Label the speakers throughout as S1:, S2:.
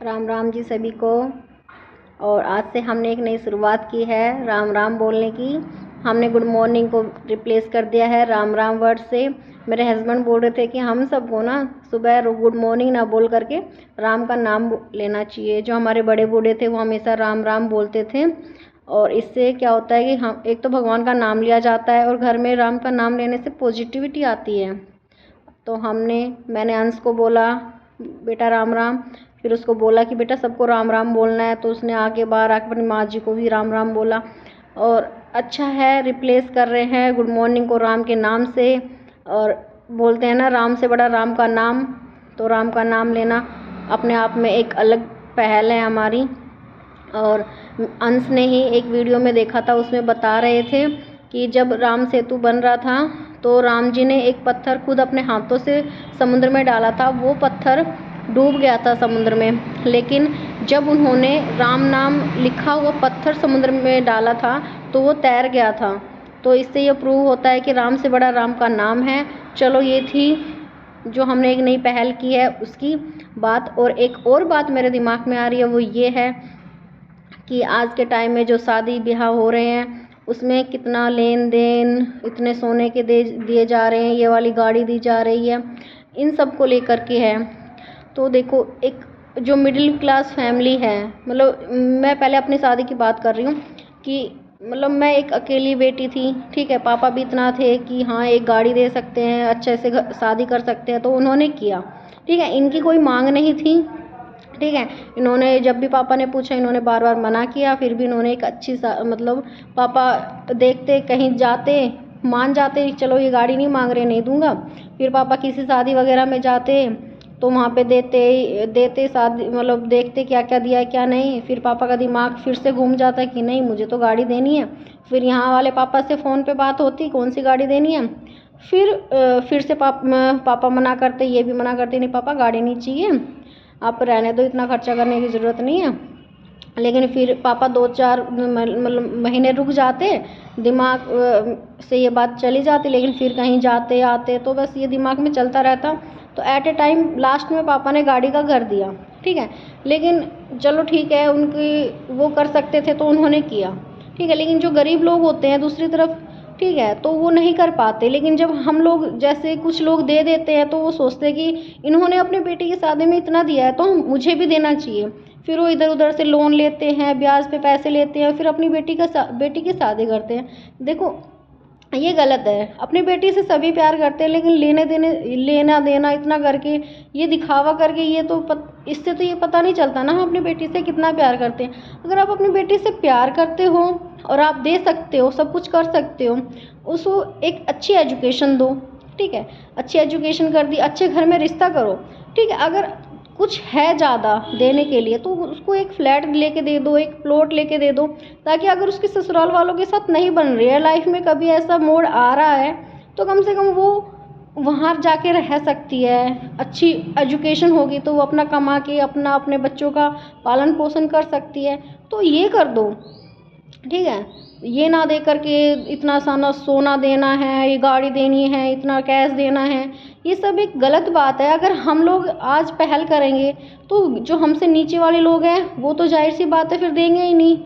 S1: राम राम जी सभी को। और आज से हमने एक नई शुरुआत की है राम राम बोलने की। हमने गुड मॉर्निंग को रिप्लेस कर दिया है राम राम वर्ड से। मेरे हस्बैंड बोल रहे थे कि हम सबको ना सुबह गुड मॉर्निंग ना बोल करके राम का नाम लेना चाहिए। जो हमारे बड़े बूढ़े थे वो हमेशा राम राम बोलते थे, और इससे क्या होता है कि हम एक तो भगवान का नाम लिया जाता है और घर में राम का नाम लेने से पॉजिटिविटी आती है। तो मैंने अंश को बोला बेटा राम राम, फिर उसको बोला कि बेटा सबको राम राम बोलना है, तो उसने आके बाहर आके अपनी माँ जी को भी राम राम बोला। और अच्छा है, रिप्लेस कर रहे हैं गुड मॉर्निंग को राम के नाम से। और बोलते हैं ना राम से बड़ा राम का नाम, तो राम का नाम लेना अपने आप में एक अलग पहल है हमारी। और अंश ने ही एक वीडियो में देखा था, उसमें बता रहे थे कि जब राम सेतु बन रहा था तो राम जी ने एक पत्थर खुद अपने हाथों से समुद्र में डाला था। वो पत्थर डूब गया था समुद्र में, लेकिन जब उन्होंने राम नाम लिखा हुआ पत्थर समुद्र में डाला था तो वो तैर गया था। तो इससे ये प्रूव होता है कि राम से बड़ा राम का नाम है। चलो, ये थी जो हमने एक नई पहल की है उसकी बात। और एक और बात मेरे दिमाग में आ रही है, वो ये है कि आज के टाइम में जो शादी ब्याह हो रहे हैं उसमें कितना लेन देन, इतने सोने के दिए जा रहे हैं, ये वाली गाड़ी दी जा रही है, इन सब को लेकर के है। तो देखो, एक जो मिडिल क्लास फैमिली है, मतलब मैं पहले अपनी शादी की बात कर रही हूँ कि मतलब मैं एक अकेली बेटी थी, ठीक है। पापा भी इतना थे कि हाँ एक गाड़ी दे सकते हैं, अच्छे से शादी कर सकते हैं, तो उन्होंने किया, ठीक है। इनकी कोई मांग नहीं थी, ठीक है। इन्होंने जब भी पापा ने पूछा इन्होंने बार बार मना किया, फिर भी इन्होंने एक अच्छी मतलब पापा देखते कहीं जाते मान जाते, चलो ये गाड़ी नहीं मांग रहे नहीं दूंगा। फिर पापा किसी शादी वगैरह में जाते तो वहाँ पे देते शादी, मतलब देखते क्या क्या दिया है क्या नहीं। फिर पापा का दिमाग फिर से घूम जाता है कि नहीं मुझे तो गाड़ी देनी है। फिर यहाँ वाले पापा से फ़ोन पे बात होती कौन सी गाड़ी देनी है। फिर से पापा मना करते, ये भी मना करते नहीं पापा गाड़ी नहीं चाहिए, आप रहने दो, इतना खर्चा करने की ज़रूरत नहीं है। लेकिन फिर पापा 2-4 मतलब महीने रुक जाते, दिमाग से ये बात चली जाती, लेकिन फिर कहीं जाते आते तो बस ये दिमाग में चलता रहता। तो एट ए टाइम लास्ट में पापा ने गाड़ी का घर दिया, ठीक है। लेकिन चलो ठीक है, उनकी वो कर सकते थे तो उन्होंने किया, ठीक है। लेकिन जो गरीब लोग होते हैं दूसरी तरफ, ठीक है, तो वो नहीं कर पाते। लेकिन जब हम लोग जैसे कुछ लोग दे देते हैं तो वो सोचते हैं कि इन्होंने अपने बेटे की शादी में इतना दिया है तो मुझे भी देना चाहिए। फिर वो इधर उधर से लोन लेते हैं, ब्याज पे पैसे लेते हैं, फिर अपनी बेटी की शादी करते हैं। देखो ये गलत है। अपनी बेटी से सभी प्यार करते हैं, लेकिन लेना देना इतना करके, ये दिखावा करके, ये तो इससे तो ये पता नहीं चलता ना हम अपनी बेटी से कितना प्यार करते हैं। अगर आप अपनी बेटी से प्यार करते हो और आप दे सकते हो, सब कुछ कर सकते हो, उसको एक अच्छी एजुकेशन दो, ठीक है। अच्छी एजुकेशन कर दी, अच्छे घर में रिश्ता करो, ठीक है। अगर कुछ है ज़्यादा देने के लिए तो उसको एक फ्लैट लेके दे दो, एक प्लॉट लेके दे दो, ताकि अगर उसके ससुराल वालों के साथ नहीं बन रही है, लाइफ में कभी ऐसा मोड़ आ रहा है, तो कम से कम वो वहाँ जाके रह सकती है। अच्छी एजुकेशन होगी तो वो अपना कमा के अपने बच्चों का पालन पोषण कर सकती है। तो ये कर दो, ठीक है। ये ना दे करके इतना सारा सोना देना है, ये गाड़ी देनी है, इतना कैश देना है, ये सब एक गलत बात है। अगर हम लोग आज पहल करेंगे तो जो हमसे नीचे वाले लोग हैं वो तो जाहिर सी बात है फिर देंगे ही नहीं,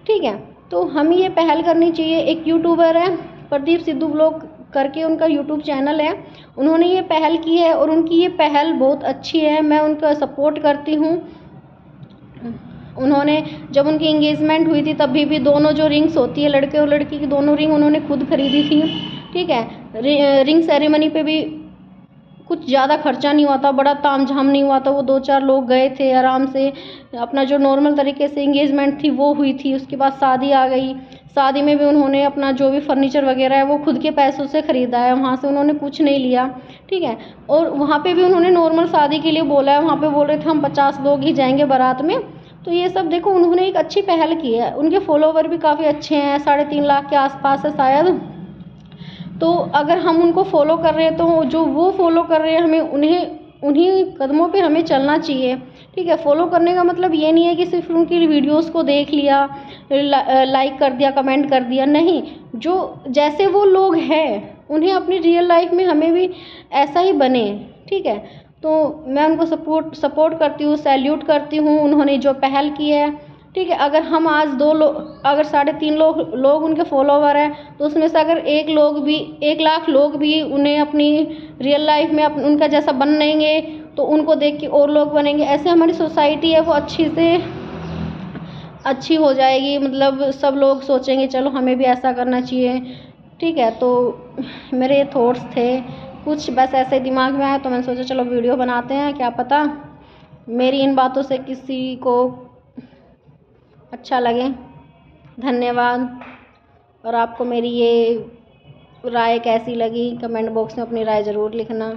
S1: ठीक है। तो हमें ये पहल करनी चाहिए। एक यूट्यूबर है प्रदीप सिद्धू व्लॉग करके, उनका यूट्यूब चैनल है, उन्होंने ये पहल की है और उनकी ये पहल बहुत अच्छी है, मैं उनका सपोर्ट करती हूँ। उन्होंने जब उनकी इंगेजमेंट हुई थी तभी भी दोनों जो रिंग्स होती है लड़के और लड़की की, दोनों रिंग उन्होंने खुद खरीदी थी, ठीक है। रिंग सेरेमनी पे भी कुछ ज़्यादा खर्चा नहीं हुआ था, बड़ा तामझाम नहीं हुआ था। वो 2-4 लोग गए थे, आराम से अपना जो नॉर्मल तरीके से इंगेजमेंट थी वो हुई थी। उसके बाद शादी आ गई, शादी में भी उन्होंने अपना जो भी फर्नीचर वगैरह है वो खुद के पैसों से ख़रीदा है, वहाँ से उन्होंने कुछ नहीं लिया, ठीक है। और वहाँ पे भी उन्होंने नॉर्मल शादी के लिए बोला है, वहाँ पे बोल रहे थे हम 50 लोग ही जाएंगे बारात में। तो ये सब देखो, उन्होंने एक अच्छी पहल की है। उनके फॉलोवर भी काफ़ी अच्छे हैं, 3.5 लाख के आसपास है शायद। तो अगर हम उनको फॉलो कर रहे हैं तो जो वो फॉलो कर रहे हैं हमें उन्हीं कदमों पे हमें चलना चाहिए, ठीक है। फॉलो करने का मतलब ये नहीं है कि सिर्फ उनकी वीडियोस को देख लिया, लाइक कर दिया, कमेंट कर दिया, नहीं। जो जैसे वो लोग हैं उन्हें अपनी रियल लाइफ में हमें भी ऐसा ही बने, ठीक है। तो मैं उनको सपोर्ट करती हूँ, सैल्यूट करती हूँ उन्होंने जो पहल की है। ठीक है, अगर हम आज 2 लोग, अगर 3.5 लोग उनके फॉलोवर हैं, तो उसमें से अगर 1 लाख लोग भी उन्हें अपनी रियल लाइफ में उनका जैसा बनेंगे, तो उनको देख के और लोग बनेंगे। ऐसे हमारी सोसाइटी है वो अच्छी हो जाएगी, मतलब सब लोग सोचेंगे चलो हमें भी ऐसा करना चाहिए। ठीक है, तो मेरे थॉट्स थे कुछ बस ऐसे दिमाग में आया, तो मैंने सोचा चलो वीडियो बनाते हैं, क्या पता मेरी इन बातों से किसी को अच्छा लगे। धन्यवाद। और आपको मेरी ये राय कैसी लगी, कमेंट बॉक्स में अपनी राय ज़रूर लिखना।